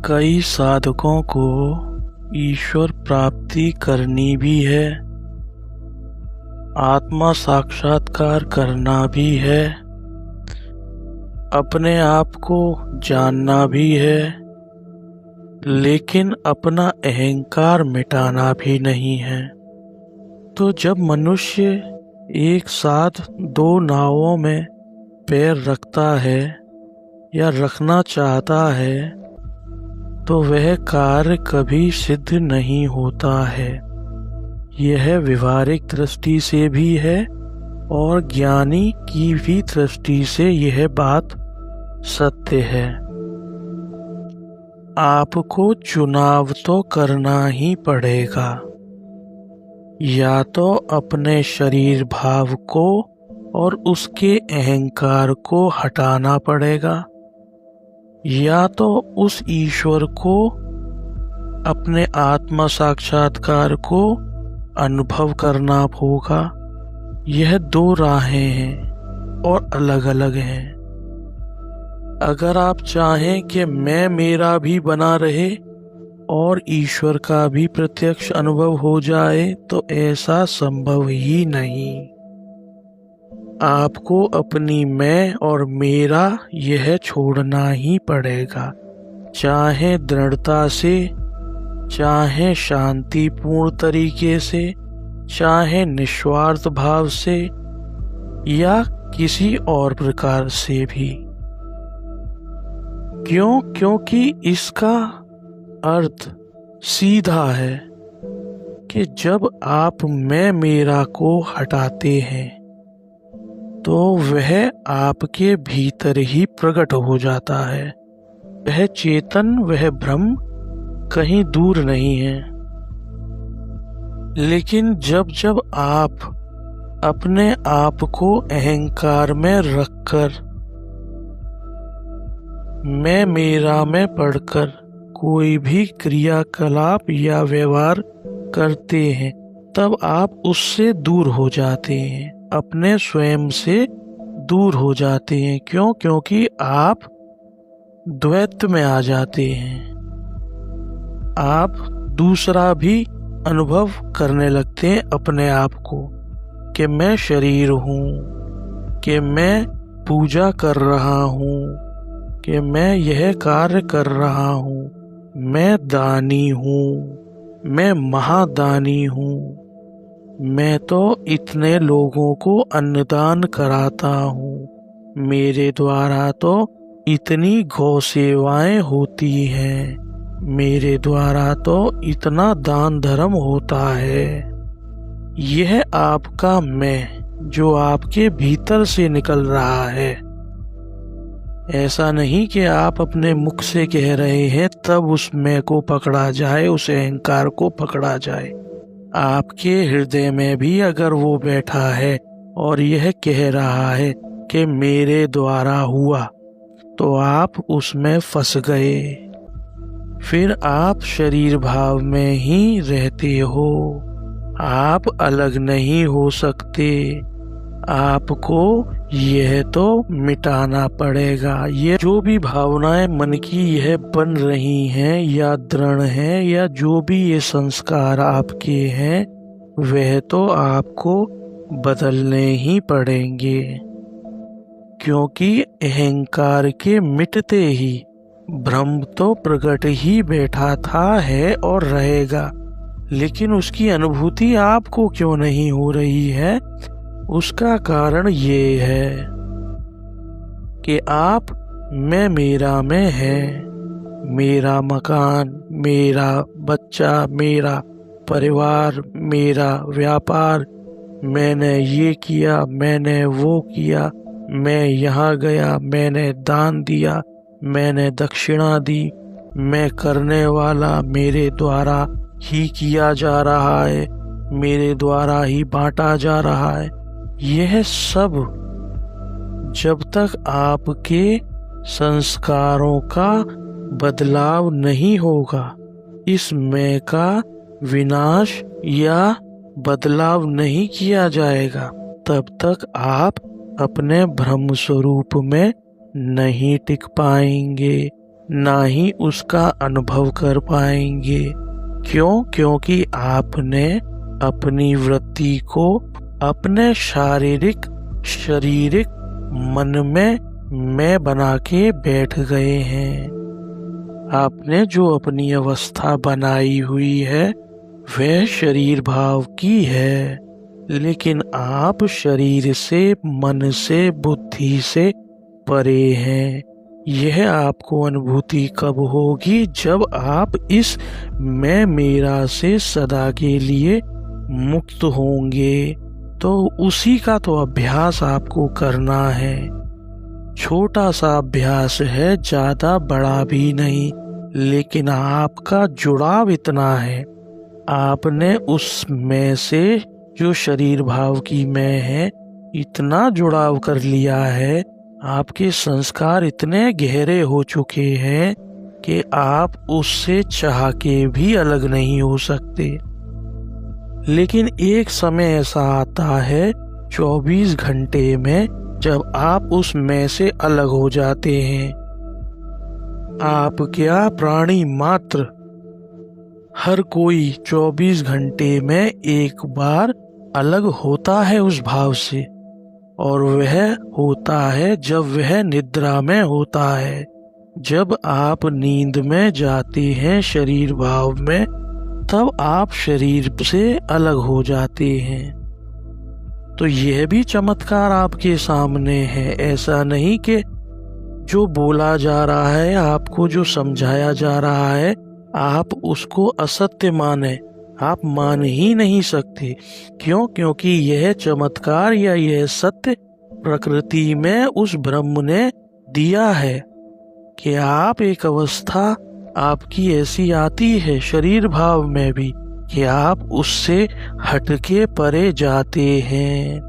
कई साधकों को ईश्वर प्राप्ति करनी भी है, आत्मा साक्षात्कार करना भी है, अपने आप को जानना भी है, लेकिन अपना अहंकार मिटाना भी नहीं है। तो जब मनुष्य एक साथ दो नावों में पैर रखता है या रखना चाहता है तो वह कार्य कभी सिद्ध नहीं होता है। यह व्यवहारिक दृष्टि से भी है और ज्ञानी की भी दृष्टि से यह बात सत्य है। आपको चुनाव तो करना ही पड़ेगा, या तो अपने शरीर भाव को और उसके अहंकार को हटाना पड़ेगा, या तो उस ईश्वर को, अपने आत्मा साक्षात्कार को अनुभव करना होगा। यह दो राहें हैं और अलग अलग हैं। अगर आप चाहें कि मैं मेरा भी बना रहे और ईश्वर का भी प्रत्यक्ष अनुभव हो जाए तो ऐसा संभव ही नहीं। आपको अपनी मैं और मेरा यह छोड़ना ही पड़ेगा, चाहे दृढ़ता से, चाहे शांतिपूर्ण तरीके से, चाहे निस्वार्थ भाव से या किसी और प्रकार से भी। क्यों? क्योंकि इसका अर्थ सीधा है कि जब आप मैं मेरा को हटाते हैं तो वह आपके भीतर ही प्रकट हो जाता है। वह चेतन, वह ब्रह्म कहीं दूर नहीं है। लेकिन जब जब आप अपने आप को अहंकार में रखकर, मैं मेरा में पढ़कर कोई भी क्रियाकलाप या व्यवहार करते हैं, तब आप उससे दूर हो जाते हैं, अपने स्वयं से दूर हो जाते हैं। क्यों? क्योंकि आप द्वैत में आ जाते हैं। आप दूसरा भी अनुभव करने लगते हैं अपने आप को, कि मैं शरीर हूँ, कि मैं पूजा कर रहा हूँ, कि मैं यह कार्य कर रहा हूँ, मैं दानी हूँ, मैं महादानी हूँ, मैं तो इतने लोगों को अन्नदान कराता हूँ, मेरे द्वारा तो इतनी गौ सेवाएं होती हैं, मेरे द्वारा तो इतना दान धर्म होता है। यह आपका मैं जो आपके भीतर से निकल रहा है। ऐसा नहीं कि आप अपने मुख से कह रहे हैं तब उस मैं को पकड़ा जाए, उस अहंकार को पकड़ा जाए। आपके हृदय में भी अगर वो बैठा है और यह कह रहा है कि मेरे द्वारा हुआ, तो आप उसमें फंस गए। फिर आप शरीर भाव में ही रहते हो, आप अलग नहीं हो सकते। आपको यह तो मिटाना पड़ेगा। ये जो भी भावनाएं मन की यह बन रही हैं या दृढ़ हैं, या जो भी ये संस्कार आपके हैं, वह तो आपको बदलने ही पड़ेंगे। क्योंकि अहंकार के मिटते ही ब्रह्म तो प्रकट ही बैठा था, है और रहेगा। लेकिन उसकी अनुभूति आपको क्यों नहीं हो रही है? उसका कारण ये है कि आप मैं मेरा में है। मेरा मकान, मेरा बच्चा, मेरा परिवार, मेरा व्यापार, मैंने ये किया, मैंने वो किया, मैं यहाँ गया, मैंने दान दिया, मैंने दक्षिणा दी, मैं करने वाला, मेरे द्वारा ही किया जा रहा है, मेरे द्वारा ही बांटा जा रहा है। यह सब जब तक आपके संस्कारों का बदलाव नहीं होगा, इस मैं का विनाश या बदलाव नहीं किया जाएगा, तब तक आप अपने ब्रह्म स्वरूप में नहीं टिक पाएंगे। ना ही उसका अनुभव कर पाएंगे। क्यों? क्योंकि आपने अपनी वृत्ति को अपने शारीरिक मन में मैं बना के बैठ गए हैं। आपने जो अपनी अवस्था बनाई हुई है वह शरीर भाव की है, लेकिन आप शरीर से, मन से, बुद्धि से परे हैं। यह आपको अनुभूति कब होगी? जब आप इस मैं मेरा से सदा के लिए मुक्त होंगे। तो उसी का तो अभ्यास आपको करना है। छोटा सा अभ्यास है, ज्यादा बड़ा भी नहीं, लेकिन आपका जुड़ाव इतना है। आपने उस मैं से, जो शरीर भाव की मैं है, इतना जुड़ाव कर लिया है, आपके संस्कार इतने गहरे हो चुके हैं कि आप उससे चाह के भी अलग नहीं हो सकते। लेकिन एक समय ऐसा आता है 24 घंटे में, जब आप उस मैं से अलग हो जाते हैं। आप क्या, प्राणी मात्र, हर कोई 24 घंटे में एक बार अलग होता है उस भाव से, और वह होता है जब वह निद्रा में होता है। जब आप नींद में जाते हैं शरीर भाव में, तब आप शरीर से अलग हो जाते हैं। तो यह भी चमत्कार आपके सामने है। ऐसा नहीं कि जो बोला जा रहा है, आपको जो समझाया जा रहा है, आप उसको असत्य माने। आप मान ही नहीं सकते। क्यों? क्योंकि यह चमत्कार या यह सत्य प्रकृति में उस ब्रह्म ने दिया है कि आप एक अवस्था आपकी ऐसी आती है शरीर भाव में भी कि आप उससे हटके परे जाते हैं।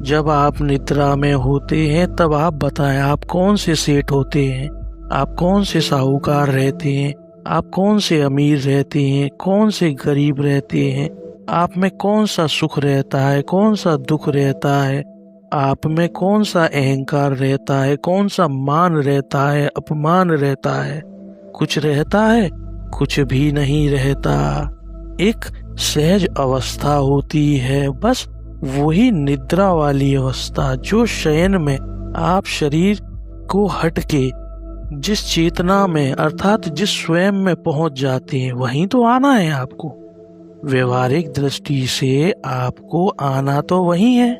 जब आप निद्रा में होते हैं तब आप बताएं, आप कौन से सेठ होते हैं, आप कौन से साहूकार रहते हैं, आप कौन से अमीर रहते हैं, कौन से गरीब रहते हैं, आप में कौन सा सुख रहता है, कौन सा दुख रहता है, आप में कौन सा अहंकार रहता है, कौन सा मान रहता है, अपमान रहता है। कुछ रहता है? कुछ भी नहीं रहता। एक सहज अवस्था होती है, बस वही निद्रा वाली अवस्था, जो शयन में आप शरीर को हटके जिस चेतना में, अर्थात जिस स्वयं में पहुंच जाते हैं, वहीं तो आना है आपको। व्यवहारिक दृष्टि से आपको आना तो वही है,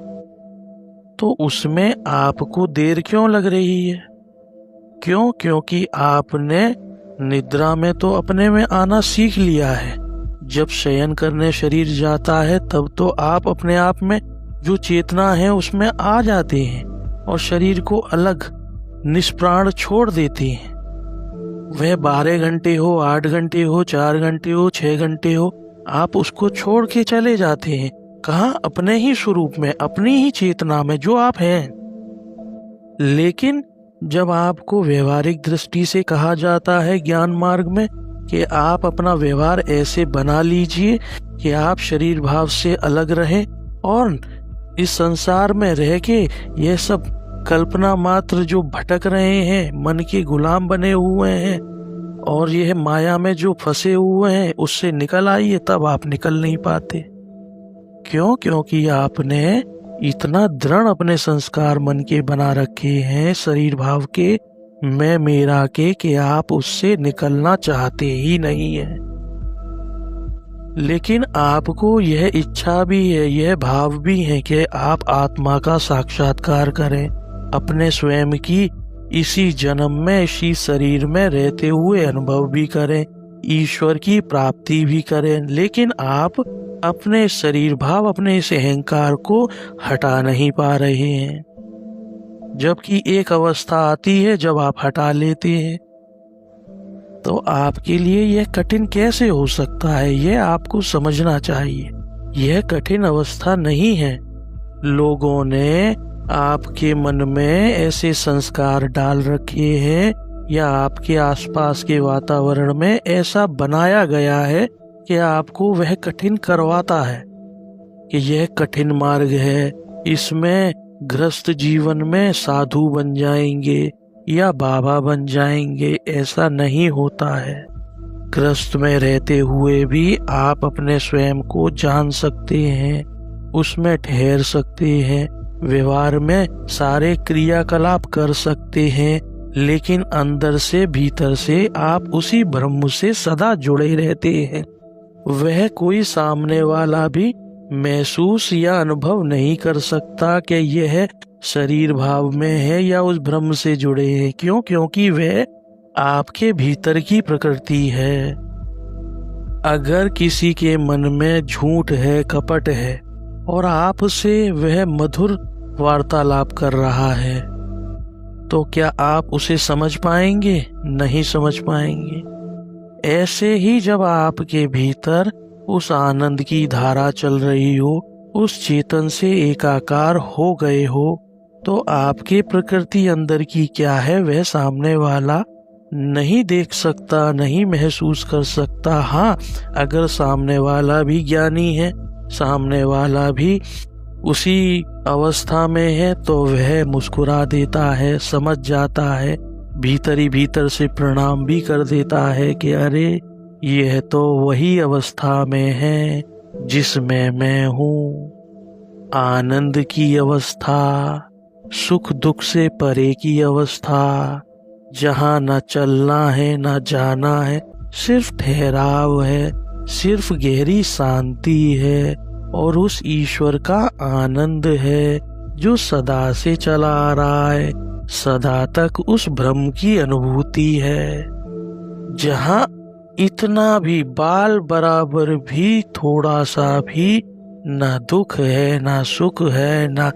तो उसमें आपको देर क्यों लग रही है? क्यों? क्योंकि आपने निद्रा में तो अपने में आना सीख लिया है। जब शयन करने शरीर जाता है तब तो आप अपने आप में जो चेतना है उसमें आ जाते हैं और शरीर को अलग निष्प्राण छोड़ देते हैं। वह 12 घंटे हो, 8 घंटे हो, 4 घंटे हो, 6 घंटे हो, आप उसको छोड़ के चले जाते हैं। कहाँ? अपने ही स्वरूप में, अपनी ही चेतना में जो आप हैं। लेकिन जब आपको व्यवहारिक दृष्टि से कहा जाता है ज्ञान मार्ग में कि आप अपना व्यवहार ऐसे बना लीजिए कि आप शरीर भाव से अलग रहें और इस संसार में रह के यह सब कल्पना मात्र जो भटक रहे हैं, मन के गुलाम बने हुए हैं और यह माया में जो फंसे हुए हैं, उससे निकल आइए, तब आप निकल नहीं पाते। क्यों? क्योंकि आपने इतना दृढ़ अपने संस्कार मन के बना रखे हैं शरीर भाव के, मैं मेरा के, कि आप उससे निकलना चाहते ही नहीं है। लेकिन आपको यह इच्छा भी है, यह भाव भी है कि आप आत्मा का साक्षात्कार करें, अपने स्वयं की इसी जन्म में, इसी शरीर में रहते हुए अनुभव भी करें, ईश्वर की प्राप्ति भी करें। लेकिन आप अपने शरीर भाव, अपने इस अहंकार को हटा नहीं पा रहे हैं। जबकि एक अवस्था आती है जब आप हटा लेते हैं, तो आपके लिए यह कठिन कैसे हो सकता है? यह आपको समझना चाहिए। यह कठिन अवस्था नहीं है। लोगों ने आपके मन में ऐसे संस्कार डाल रखे हैं या आपके आसपास के वातावरण में ऐसा बनाया गया है कि आपको वह कठिन करवाता है कि यह कठिन मार्ग है, इसमें गृहस्थ जीवन में साधु बन जाएंगे, या बाबा बन जाएंगे, ऐसा नहीं होता है। ग्रस्त में रहते हुए भी आप अपने स्वयं को जान सकते हैं, उसमें ठहर सकते हैं, व्यवहार में सारे क्रियाकलाप कर सकते हैं, लेकिन अंदर से भीतर से आप उसी ब्रह्म से सदा जुड़े रहते हैं। वह कोई सामने वाला भी महसूस या अनुभव नहीं कर सकता कि यह शरीर भाव में है या उस ब्रह्म से जुड़े हैं। क्यों? क्योंकि वह आपके भीतर की प्रकृति है। अगर किसी के मन में झूठ है, कपट है और आपसे वह मधुर वार्तालाप कर रहा है, तो क्या आप उसे समझ पाएंगे? नहीं समझ पाएंगे। ऐसे ही जब आपके भीतर उस आनंद की धारा चल रही हो, उस चेतन से एकाकार हो गए हो, तो आपके प्रकृति अंदर की क्या है वह सामने वाला नहीं देख सकता, नहीं महसूस कर सकता। हाँ, अगर सामने वाला भी ज्ञानी है, सामने वाला भी उसी अवस्था में है, तो वह मुस्कुरा देता है, समझ जाता है, भीतर ही भीतर से प्रणाम भी कर देता है कि अरे यह तो वही अवस्था में है जिसमें मैं हूँ। आनंद की अवस्था, सुख दुख से परे की अवस्था, जहाँ न चलना है न जाना है, सिर्फ ठहराव है, सिर्फ गहरी शांति है और उस ईश्वर का आनंद है जो सदा से चला आ रहा है, सदा तक उस ब्रह्म की अनुभूति है। जहाँ इतना भी बाल बराबर भी थोड़ा सा भी ना दुख है, ना सुख है, ना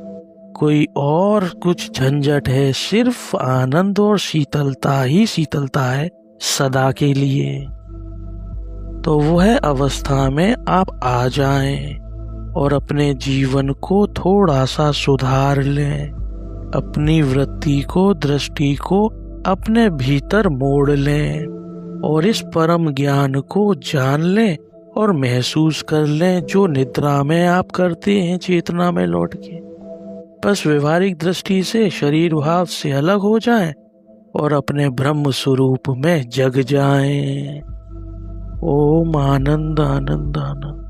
कोई और कुछ झंझट है, सिर्फ आनंद और शीतलता ही शीतलता है सदा के लिए। तो वह अवस्था में आप आ जाएं और अपने जीवन को थोड़ा सा सुधार लें, अपनी वृत्ति को, दृष्टि को अपने भीतर मोड़ लें और इस परम ज्ञान को जान लें और महसूस कर लें जो निद्रा में आप करते हैं, चेतना में लौट के। बस व्यवहारिक दृष्टि से शरीर भाव से अलग हो जाएं और अपने ब्रह्म स्वरूप में जग जाएं। ओम आनंद आनंद आनंद।